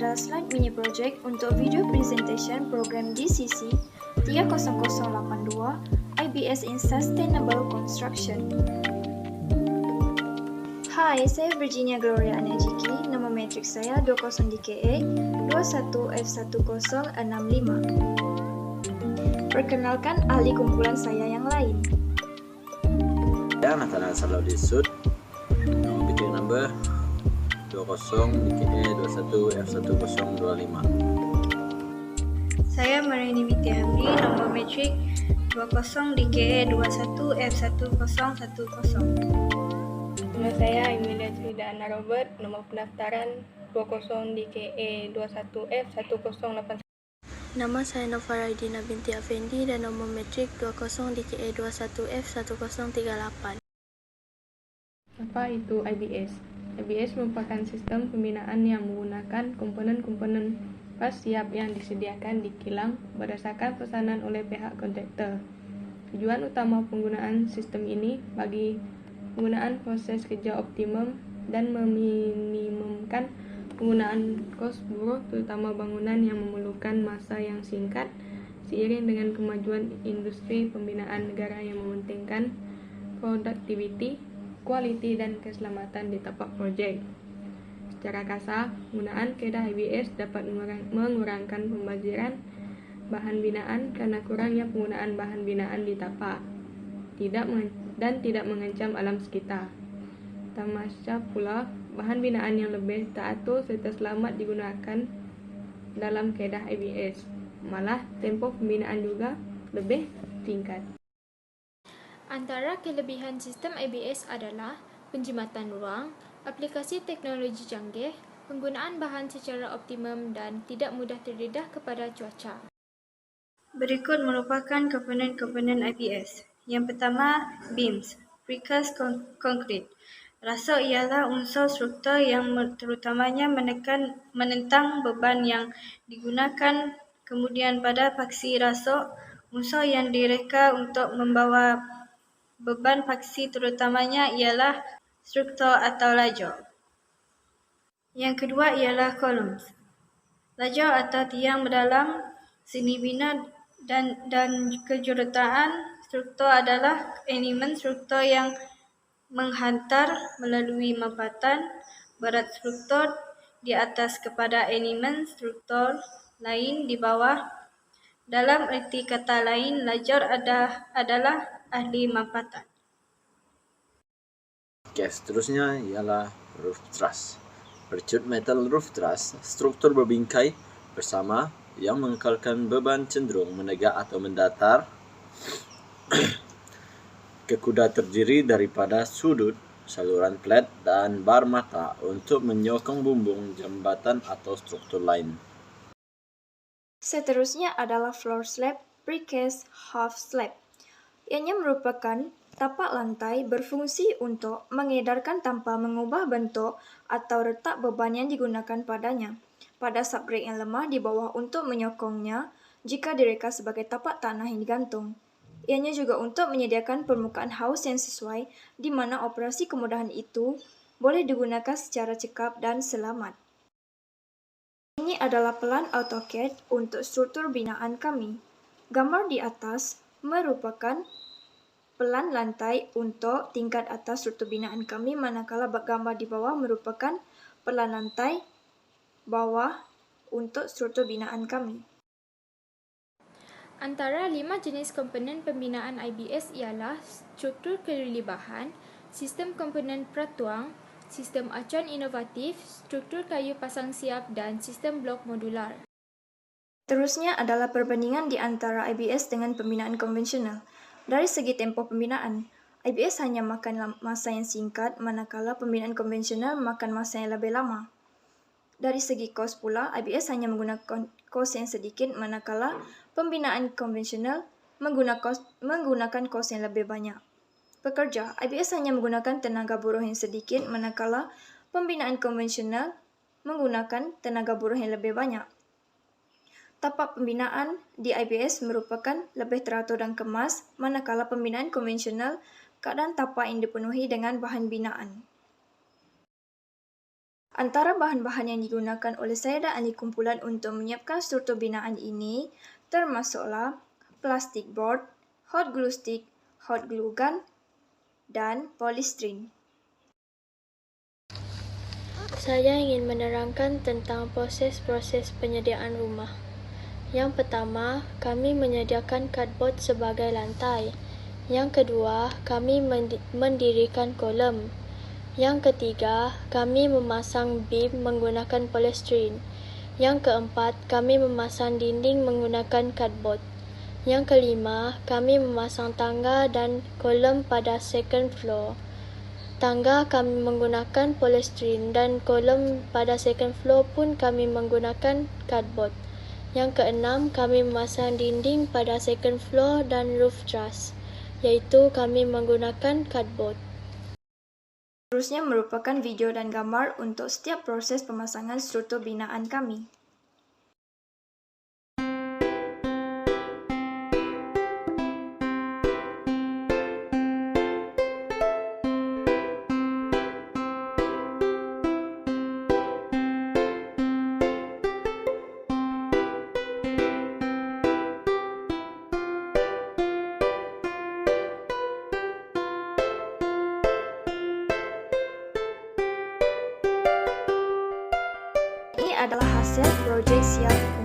adalah slide mini project untuk video presentation program DCC 30082 IBS in Sustainable Construction. Hai, saya Virginia Gloria Anajiki, nama matriks saya 20DKE 21F1065. Perkenalkan ahli kumpulan saya yang lain. Saya Nathanael Salahuddin Sud, nama bikin number 20DKE 21F1025. Saya Marini Binti Hamdi, nombor metrik 20DKE 21F1010. Nama saya Emilia Tridana Robert, nomor pendaftaran 20DKE 21F1081. Nama saya Novaraidina Binti Afendi dan nombor metrik 20DKE 21F1038. Apa itu IBS? IBS merupakan sistem pembinaan yang menggunakan komponen-komponen pas siap yang disediakan di kilang berdasarkan pesanan oleh pihak kontraktor. Tujuan utama penggunaan sistem ini bagi penggunaan proses kerja optimum dan meminimumkan penggunaan kos buruh, terutama bangunan yang memerlukan masa yang singkat, seiring dengan kemajuan industri pembinaan negara yang mementingkan produktiviti, kualiti, dan keselamatan di tapak projek. Secara kasar, penggunaan kaedah IBS dapat mengurangkan pembaziran bahan binaan karena kurangnya penggunaan bahan binaan di tapak, dan tidak mengancam alam sekitar. Termasuk pula bahan binaan yang lebih teratur serta selamat digunakan dalam kaedah IBS. Malah, tempoh pembinaan juga lebih singkat. Antara kelebihan sistem IBS adalah penjimatan ruang, aplikasi teknologi canggih, penggunaan bahan secara optimum dan tidak mudah terdedah kepada cuaca. Berikut merupakan komponen-komponen IBS. Yang pertama, beams, precast concrete. Rasuk ialah unsur struktur yang terutamanya menentang beban yang digunakan. Kemudian pada paksi rasuk, unsur yang direka untuk membawa beban paksi terutamanya ialah struktur atau lajur. Yang kedua ialah columns. Lajur atau tiang berdalam seni bina dan kejuruteraan. Struktur adalah elemen struktur yang menghantar melalui mapatan berat struktur di atas kepada elemen struktur lain di bawah. Dalam erti kata lain, lajur adalah ahli mapatan. Seterusnya ialah roof truss. Bercut metal roof truss, struktur berbingkai bersama yang mengekalkan beban cenderung menegak atau mendatar. Kekuda terdiri daripada sudut, saluran plat, dan bar mata untuk menyokong bumbung, jambatan atau struktur lain. Seterusnya adalah floor slab, precast half slab. Ianya merupakan tapak lantai berfungsi untuk mengedarkan tanpa mengubah bentuk atau retak beban yang digunakan padanya. Pada subgrade yang lemah di bawah untuk menyokongnya jika direka sebagai tapak tanah yang digantung. Ianya juga untuk menyediakan permukaan haus yang sesuai di mana operasi kemudahan itu boleh digunakan secara cekap dan selamat. Ini adalah pelan AutoCAD untuk struktur binaan kami. Gambar di atas merupakan pelan lantai untuk tingkat atas struktur binaan kami, manakala gambar di bawah merupakan pelan lantai bawah untuk struktur binaan kami. Antara 5 jenis komponen pembinaan IBS ialah struktur kereli bahan, sistem komponen peratuang, sistem acuan inovatif, struktur kayu pasang siap dan sistem blok modular. Terusnya adalah perbandingan di antara IBS dengan pembinaan konvensional. Dari segi tempoh pembinaan, IBS hanya makan masa yang singkat, manakala pembinaan konvensional makan masa yang lebih lama. Dari segi kos pula, IBS hanya menggunakan kos yang sedikit, manakala pembinaan konvensional menggunakan kos yang lebih banyak. Pekerja, IBS hanya menggunakan tenaga buruh yang sedikit, manakala pembinaan konvensional menggunakan tenaga buruh yang lebih banyak. Tapak pembinaan di IBS merupakan lebih teratur dan kemas, manakala pembinaan konvensional keadaan tapak yang dipenuhi dengan bahan binaan. Antara bahan-bahan yang digunakan oleh saya dan ahli kumpulan untuk menyiapkan struktur binaan ini termasuklah plastik board, hot glue stick, hot glue gun dan polystyrene. Saya ingin menerangkan tentang proses-proses penyediaan rumah. Yang pertama, kami menyediakan cardboard sebagai lantai. Yang kedua, kami mendirikan kolom. Yang ketiga, kami memasang beam menggunakan polystyrene. Yang keempat, kami memasang dinding menggunakan cardboard. Yang kelima, kami memasang tangga dan kolom pada second floor. Tangga kami menggunakan polystyrene dan kolom pada second floor pun kami menggunakan cardboard. Yang keenam, kami memasang dinding pada second floor dan roof truss, iaitu kami menggunakan cardboard. Seterusnya merupakan video dan gambar untuk setiap proses pemasangan struktur binaan kami. Ini adalah hasil projek siap